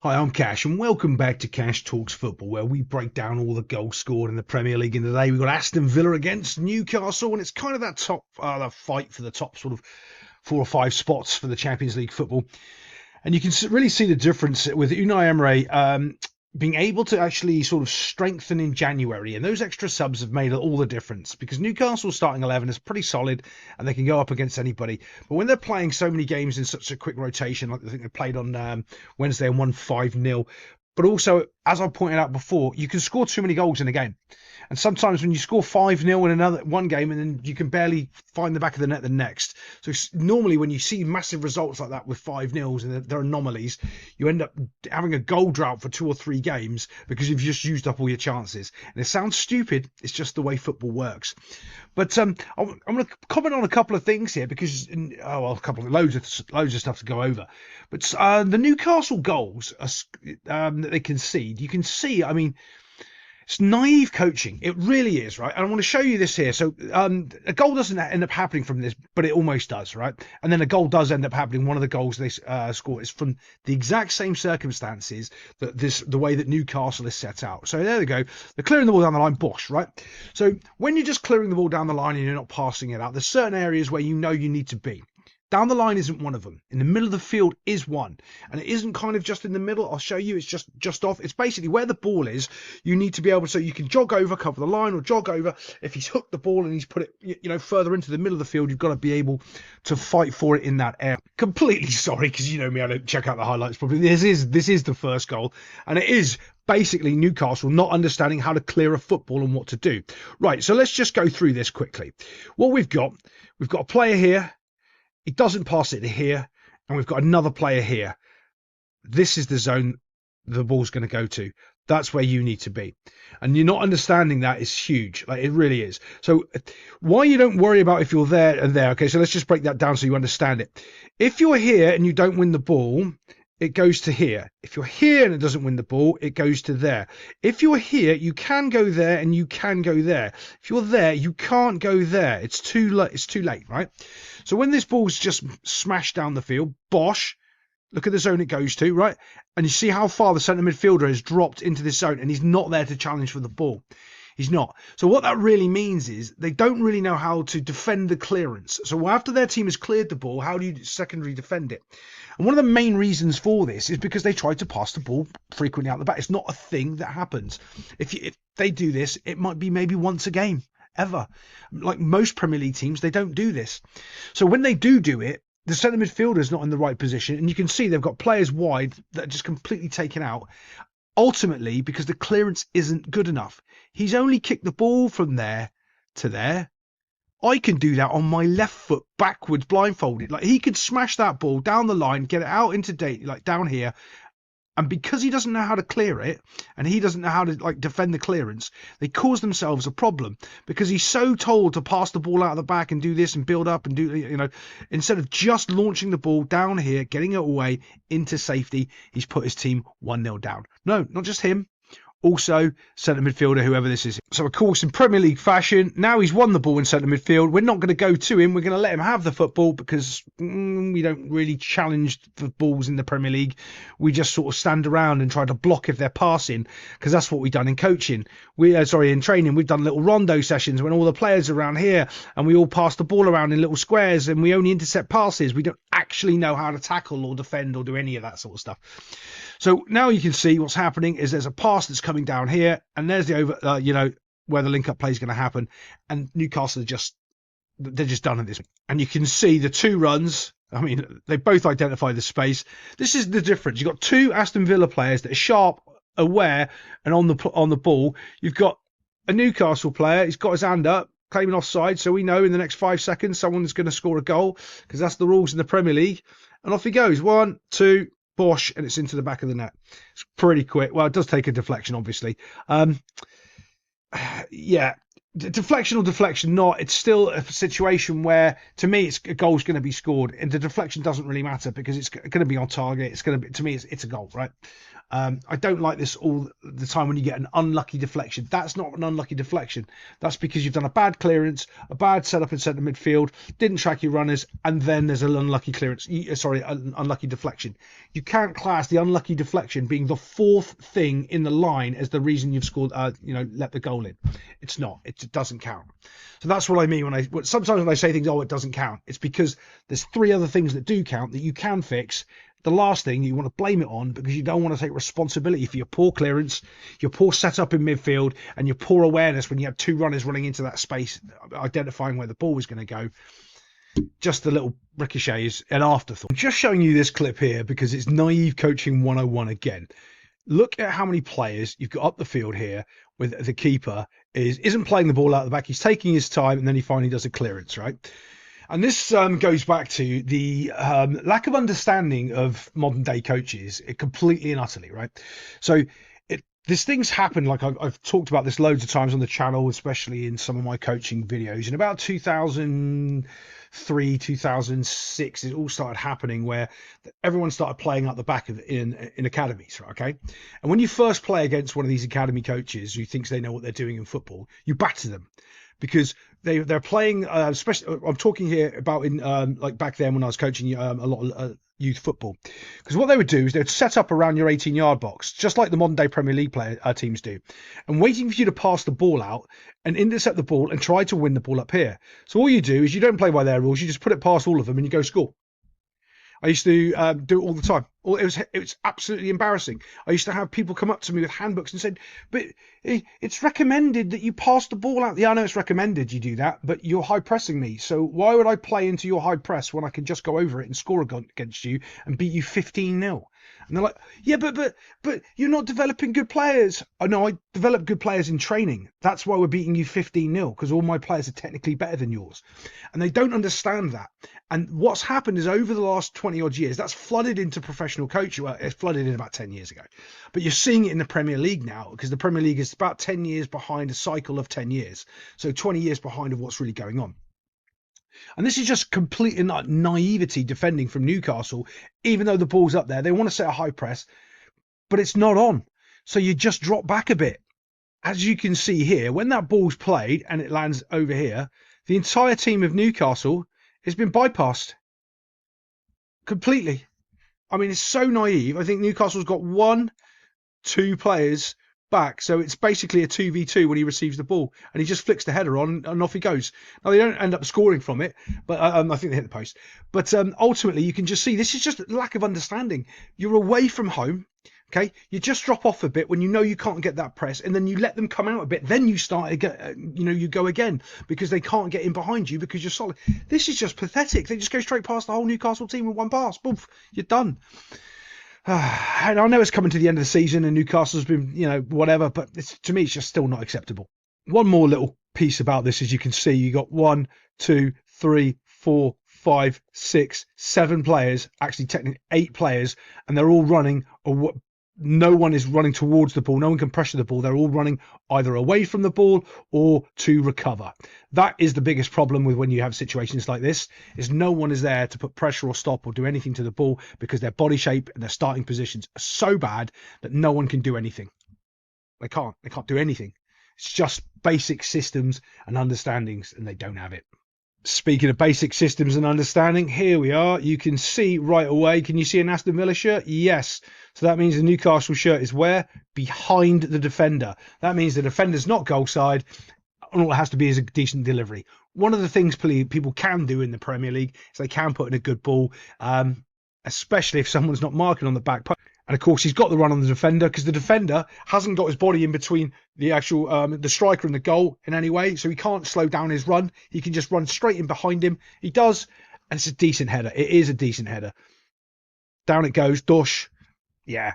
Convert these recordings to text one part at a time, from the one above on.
Hi, I'm Cash, and welcome back to Cash Talks Football, where we break down all the goals scored in the Premier League. And today we've got Aston Villa against Newcastle, and it's kind of that top the fight for the top sort of 4 or 5 spots for the Champions League football. And you can really see the difference with Unai Emery being able to actually sort of strengthen in January, and those extra subs have made all the difference because Newcastle's starting 11 is pretty solid and they can go up against anybody. But when they're playing so many games in such a quick rotation, like I think they played on Wednesday and won 5-0, but also, as I pointed out before, you can score too many goals in a game. And sometimes when you score 5-0 in one game, and then you can barely find the back of the net the next. So normally when you see massive results like that with 5-0s and they're anomalies, you end up having a goal drought for 2 or 3 games because you've just used up all your chances. And it sounds stupid. It's just the way football works. But I'm going to comment on a couple of things here because, loads of stuff to go over. But the Newcastle goals that they concede, you can see, I mean, it's naive coaching. It really is, right? And I want to show you this here. So a goal doesn't end up happening from this, but it almost does, right? And then a goal does end up happening. One of the goals they score is from the exact same circumstances that the way that Newcastle is set out. So there they go. They're clearing the ball down the line, bosh, right? So when you're just clearing the ball down the line and you're not passing it out, there's certain areas where you know you need to be. Down the line isn't one of them. In the middle of the field is one. And it isn't kind of just in the middle. I'll show you. It's just off. It's basically where the ball is. You need to be able so you can jog over, cover the line, or jog over. If he's hooked the ball and he's put it, further into the middle of the field, you've got to be able to fight for it in that area. Completely sorry, because you know me, I don't check out the highlights properly. This is the first goal. And it is basically Newcastle not understanding how to clear a football and what to do. Right, so let's just go through this quickly. What we've got a player here. He doesn't pass it here, and we've got another player here. This is the zone the ball's going to go to. That's where you need to be. And you're not understanding that is huge. Like, it really is. So why you don't worry about if you're there and there. Okay, so let's just break that down so you understand it. If you're here and you don't win the ball, it goes to here. If you're here and it doesn't win the ball, it goes to there. If you're here, you can go there and you can go there. If you're there, you can't go there. It's too late, right? So when this ball's just smashed down the field, bosh, look at the zone it goes to, right? And you see how far the centre midfielder has dropped into this zone, and he's not there to challenge for the ball. He's not. So what that really means is they don't really know how to defend the clearance. So after their team has cleared the ball, how do you secondary defend it? And one of the main reasons for this is because they try to pass the ball frequently out the back. It's not a thing that happens. If they do this, it might be maybe once a game, ever. Like most Premier League teams, they don't do this. So when they do it, the centre midfielder is not in the right position. And you can see they've got players wide that are just completely taken out. Ultimately, because the clearance isn't good enough. He's only kicked the ball from there to there. I can do that on my left foot backwards blindfolded. Like, he could smash that ball down the line, get it out into like down here. And because he doesn't know how to clear it, and he doesn't know how to defend the clearance, they cause themselves a problem because he's so told to pass the ball out of the back and do this and build up and do, instead of just launching the ball down here, getting it away into safety, he's put his team 1-0 down. No, not just him. Also, centre midfielder, whoever this is. So, of course, in Premier League fashion, now he's won the ball in centre midfield. We're not going to go to him. We're going to let him have the football because we don't really challenge for balls in the Premier League. We just sort of stand around and try to block if they're passing because that's what we've done in coaching. In training, we've done little rondo sessions when all the players are around here and we all pass the ball around in little squares and we only intercept passes. We don't actually know how to tackle or defend or do any of that sort of stuff. So now you can see what's happening is there's a pass that's coming down here, and there's the where the link-up play is going to happen, and Newcastle they're just done at this. And you can see the 2 runs. I mean, they both identify the space. This is the difference. You've got 2 Aston Villa players that are sharp, aware, and on the ball. You've got a Newcastle player. He's got his hand up, claiming offside, so we know in the next 5 seconds someone's going to score a goal because that's the rules in the Premier League. And off he goes. 1, 2. Bosh, and it's into the back of the net. It's pretty quick. Well, it does take a deflection, obviously. Yeah, deflection or deflection not, it's still a situation where, to me, it's a goal's going to be scored, and the deflection doesn't really matter because it's going to be on target. It's going to be, to me, it's a goal, right? I don't like this all the time when you get an unlucky deflection. That's not an unlucky deflection. That's because you've done a bad clearance, a bad setup in centre midfield, didn't track your runners, and then there's an unlucky clearance. An unlucky deflection. You can't class the unlucky deflection being the fourth thing in the line as the reason you've scored, let the goal in. It's not. It doesn't count. So that's what I mean sometimes when I say things, oh, it doesn't count. It's because there's three other things that do count that you can fix. The last thing you want to blame it on because you don't want to take responsibility for your poor clearance, your poor setup in midfield, and your poor awareness when you have two runners running into that space, identifying where the ball was going to go. Just the little ricochets, an afterthought. I'm just showing you this clip here because it's naive coaching 101 again. Look at how many players you've got up the field here with the keeper isn't playing the ball out the back. He's taking his time, and then he finally does a clearance, right? And this goes back to the lack of understanding of modern day coaches, completely and utterly, right? So these things happen, like I've talked about this loads of times on the channel, especially in some of my coaching videos. In about 2003, 2006, it all started happening where everyone started playing out the back in academies, right? Okay. And when you first play against one of these academy coaches who thinks they know what they're doing in football, you batter them. Because they're playing, especially I'm talking here about in like back then when I was coaching a lot of youth football. Because what they would do is they'd set up around your 18-yard box, just like the modern day Premier League teams do, and waiting for you to pass the ball out and intercept the ball and try to win the ball up here. So all you do is you don't play by their rules, you just put it past all of them and you go score. I used to do it all the time. It was absolutely embarrassing. I used to have people come up to me with handbooks and said, but it's recommended that you pass the ball out. Yeah, I know it's recommended you do that, but you're high pressing me. So why would I play into your high press when I can just go over it and score against you and beat you 15-0? And they're like, yeah, but you're not developing good players. I know I develop good players in training. That's why we're beating you 15-0, because all my players are technically better than yours. And they don't understand that. And what's happened is over the last 20 odd years, that's flooded into professional coaching. Well, it flooded in about 10 years ago. But you're seeing it in the Premier League now, because the Premier League is about 10 years behind a cycle of 10 years. So 20 years behind of what's really going on. And this is just complete naivety defending from Newcastle. Even though the ball's up there, they want to set a high press, but it's not on. So you just drop back a bit. As you can see here, when that ball's played and it lands over here, the entire team of Newcastle has been bypassed completely. I mean, it's so naive. I think Newcastle's got 1-2 players back, so it's basically a 2v2 when he receives the ball, and he just flicks the header on and off he goes. Now they don't end up scoring from it, but I think they hit the post. But ultimately you can just see this is just lack of understanding. You're away from home, okay? You just drop off a bit when you know you can't get that press, and then you let them come out a bit, then you start again, you go again, because they can't get in behind you because you're solid. This is just pathetic. They just go straight past the whole Newcastle team with one pass. Boof, you're done. And I know it's coming to the end of the season and Newcastle's been, whatever, but to me, it's just still not acceptable. One more little piece about this, as you can see, you got 1, 2, 3, 4, 5, 6, 7 players, actually technically 8 players, and they're all running, no one is running towards the ball. No one can pressure the ball. They're all running either away from the ball or to recover. That is the biggest problem with when you have situations like this, is no one is there to put pressure or stop or do anything to the ball because their body shape and their starting positions are so bad that no one can do anything. They can't do anything. It's just basic systems and understandings, and they don't have it. Speaking of basic systems and understanding, here we are. You can see right away. Can you see an Aston Villa shirt? Yes. So that means the Newcastle shirt is where? Behind the defender. That means the defender's not goal side, and all it has to be is a decent delivery. One of the things people can do in the Premier League is they can put in a good ball, especially if someone's not marking on the back post. And of course, he's got the run on the defender because the defender hasn't got his body in between the actual the striker and the goal in any way, so he can't slow down his run. He can just run straight in behind him. He does, and it's a decent header. It is a decent header. Down it goes, dosh. Yeah.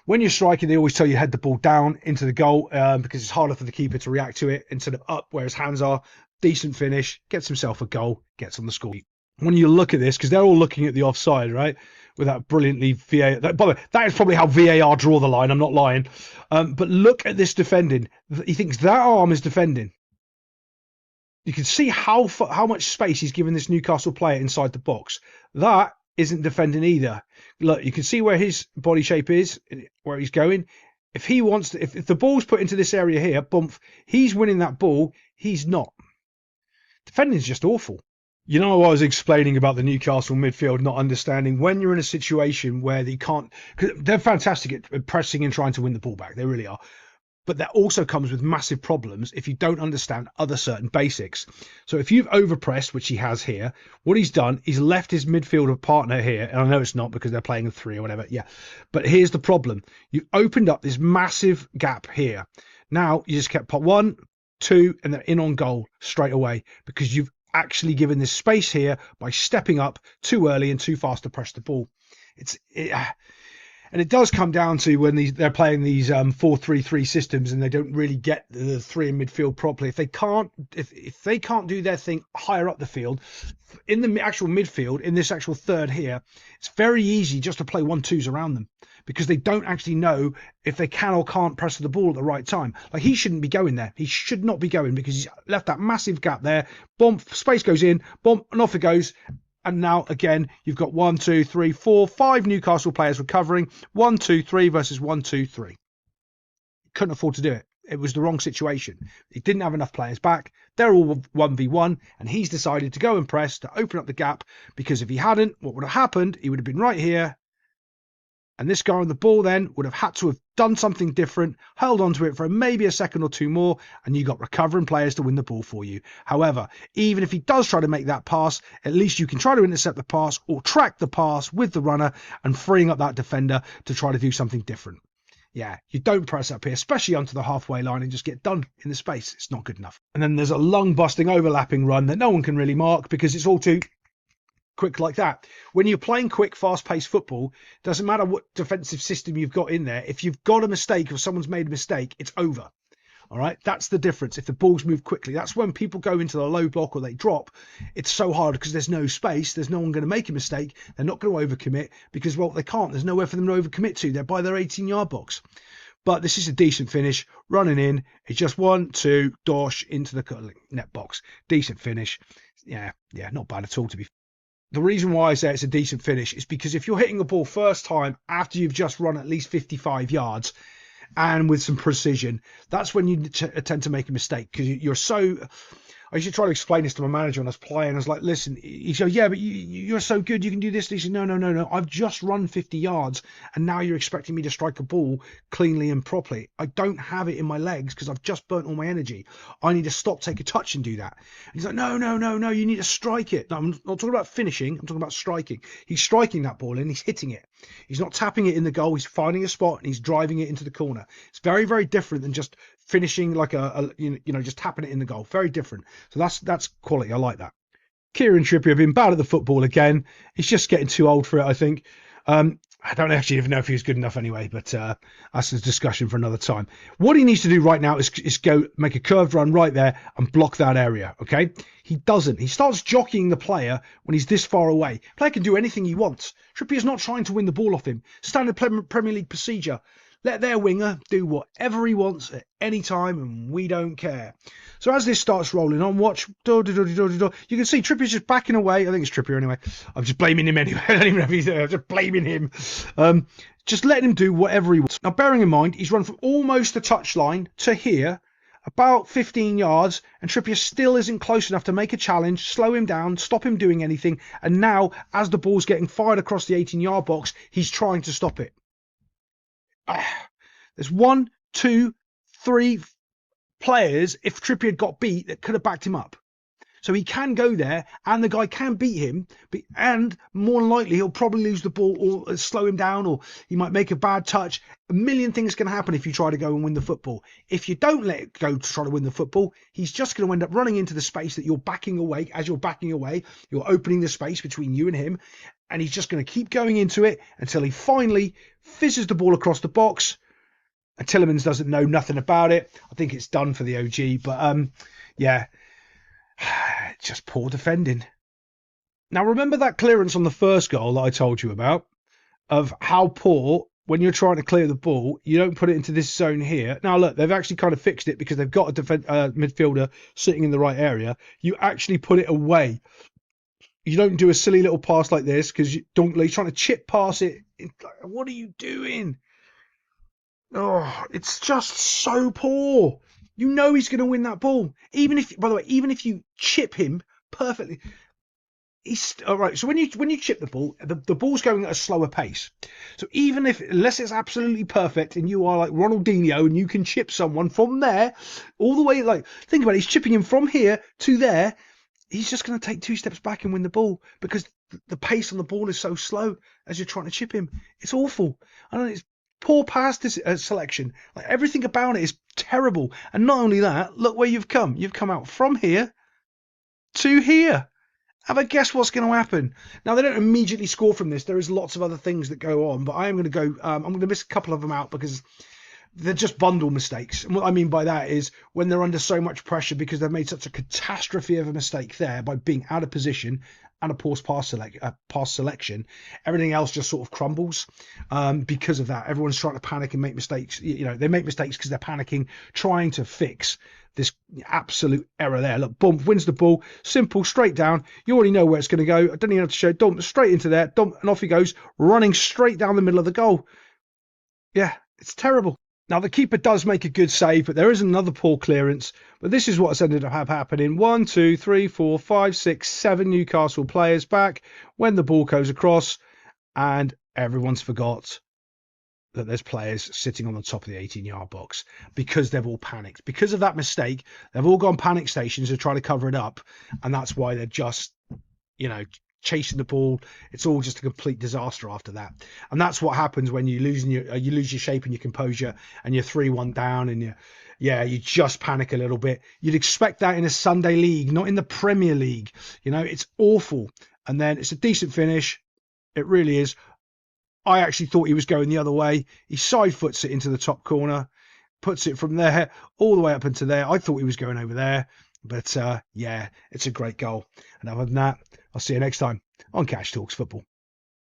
When you're striking, they always tell you head the ball down into the goal because it's harder for the keeper to react to it instead of up where his hands are. Decent finish, gets himself a goal, gets on the score. When you look at this, because they're all looking at the offside, right? With that brilliantly VAR. By the way, that is probably how VAR draw the line. I'm not lying. But look at this defending. He thinks that arm is defending. You can see how much space he's given this Newcastle player inside the box. That isn't defending either. Look, you can see where his body shape is, where he's going. If he wants to, if the ball's put into this area here, bump, he's winning that ball. He's not. Defending is just awful. You know, I was explaining about the Newcastle midfield not understanding when you're in a situation where they can't, because they're fantastic at pressing and trying to win the ball back. They really are. But that also comes with massive problems if you don't understand other certain basics. So if you've overpressed, which he has here, what he's done, he's left his midfielder partner here. And I know it's not because they're playing a 3 or whatever. Yeah. But here's the problem. You've opened up this massive gap here. Now you just kept pot 1, 2, and they're in on goal straight away because you've actually given this space here by stepping up too early and too fast to press the ball. And it does come down to when they're playing these 4-3-3 systems and they don't really get the 3 in midfield properly. If they can't do their thing higher up the field, in the actual midfield, in this actual third here, it's very easy just to play 1-2s around them because they don't actually know if they can or can't press the ball at the right time. Like, he shouldn't be going there. He should not be going because he's left that massive gap there. Boom, space goes in, boom, and off it goes. And now, again, you've got 1, 2, 3, 4, 5 Newcastle players recovering. 1, 2, 3 versus 1, 2, 3. Couldn't afford to do it. It was the wrong situation. He didn't have enough players back. They're all 1v1. And he's decided to go and press to open up the gap. Because if he hadn't, what would have happened? He would have been right here. And this guy on the ball then would have had to have done something different, held onto it for maybe a second or 2 more, and you got recovering players to win the ball for you. However, even if he does try to make that pass, at least you can try to intercept the pass or track the pass with the runner and freeing up that defender to try to do something different. Yeah, you don't press up here, especially onto the halfway line, and just get done in the space. It's not good enough. And then there's a lung-busting overlapping run that no one can really mark because it's all too quick like that. When you're playing quick, fast-paced football, doesn't matter what defensive system you've got in there. If you've got a mistake or someone's made a mistake, it's over. All right, that's the difference. If the balls move quickly, that's when people go into the low block or they drop. It's so hard because there's no space. There's no one going to make a mistake. They're not going to overcommit because, well, they can't. There's nowhere for them to overcommit to. They're by their 18-yard box. But this is a decent finish. Running in, it's just 1, 2, dosh into the net box. Decent finish. Yeah, not bad at all to be. The reason why I say it's a decent finish is because if you're hitting a ball first time after you've just run at least 55 yards and with some precision, that's when you tend to make a mistake because you're so... I used to try to explain this to my manager when I was playing. I was like, listen, he said, yeah, but you're so good, you can do this. He said, no. I've just run 50 yards and now you're expecting me to strike a ball cleanly and properly. I don't have it in my legs because I've just burnt all my energy. I need to stop, take a touch and do that. And he's like, no, you need to strike it. No, I'm not talking about finishing. I'm talking about striking. He's striking that ball and he's hitting it. He's not tapping it in the goal. He's finding a spot and he's driving it into the corner. It's very, very different than just finishing like just tapping it in the goal. Very different. So that's quality. I like that. Kieran Trippier been bad at the football again. He's just getting too old for it, I think. I don't actually even know if he was good enough anyway, but that's a discussion for another time. What he needs to do right now is go make a curved run right there and block that area, okay? He doesn't. He starts jockeying the player when he's this far away. Player can do anything he wants. Trippier's not trying to win the ball off him. Standard Premier League procedure. Let their winger do whatever he wants at any time, and we don't care. So as this starts rolling on, watch. You can see Trippier's just backing away. I think it's Trippier anyway. I'm just blaming him anyway. I don't even know if he's there. I'm just blaming him. Just letting him do whatever he wants. Now, bearing in mind, he's run from almost the touchline to here, about 15 yards, and Trippier still isn't close enough to make a challenge, slow him down, stop him doing anything. And now, as the ball's getting fired across the 18-yard box, he's trying to stop it. There's 1, 2, 3 players, if Trippier had got beat, that could have backed him up. So he can go there and the guy can beat him, and more than likely he'll probably lose the ball or slow him down, or he might make a bad touch. A million things can happen if you try to go and win the football. If you don't let it go to try to win the football, he's just going to end up running into the space that you're backing away. As you're backing away, you're opening the space between you and him, and he's just going to keep going into it until he finally fizzes the ball across the box. And Tillemans doesn't know nothing about it. I think it's done for the OG, but just poor defending. Now, remember that clearance on the first goal that I told you about, of how poor when you're trying to clear the ball, you don't put it into this zone here. Now, look, they've actually kind of fixed it because they've got a midfielder sitting in the right area. You actually put it away. You don't do a silly little pass like this because you're trying to chip pass it. What are you doing? Oh, it's just so poor. You know he's going to win that ball. Even if, by the way, even if you chip him perfectly, he's all right. So when you chip the ball, the ball's going at a slower pace. So even if, unless it's absolutely perfect and you are like Ronaldinho and you can chip someone from there all the way, like think about it, he's chipping him from here to there. He's just going to take 2 steps back and win the ball because the pace on the ball is so slow as you're trying to chip him. It's awful. I don't know. It's poor pass selection. Like everything about it is terrible. And not only that, look where you've come. You've come out from here to here. Have a guess what's going to happen. Now, they don't immediately score from this. There is lots of other things that go on, but I am going to go, I'm going to miss a couple of them out because they're just bundle mistakes. And what I mean by that is when they're under so much pressure because they've made such a catastrophe of a mistake there by being out of position and a poor pass selection, everything else just sort of crumbles because of that. Everyone's trying to panic and make mistakes. You know, they make mistakes because they're panicking, trying to fix this absolute error there. Look, boom, wins the ball, simple, straight down. You already know where it's going to go. I don't even have to show. Dump straight into there, dump, and off he goes, running straight down the middle of the goal. Yeah, it's terrible. Now, the keeper does make a good save, but there is another poor clearance. But this is what's ended up happening. 1, 2, 3, 4, 5, 6, 7 Newcastle players back when the ball goes across, and everyone's forgot that there's players sitting on the top of the 18-yard box because they've all panicked. Because of that mistake, they've all gone panic stations to try to cover it up, and that's why they're just, you know, chasing the ball. It's all just a complete disaster after that. And that's what happens when you lose your shape and your composure and you're 3-1 down and you just panic a little bit. You'd expect that in a Sunday league, not in the Premier League. You know, it's awful. And then it's a decent finish. It really is. I actually thought he was going the other way. He side foots it into the top corner, puts it from there all the way up into there. I thought he was going over there. But yeah, it's a great goal. And other than that, I'll see you next time on Cash Talks Football.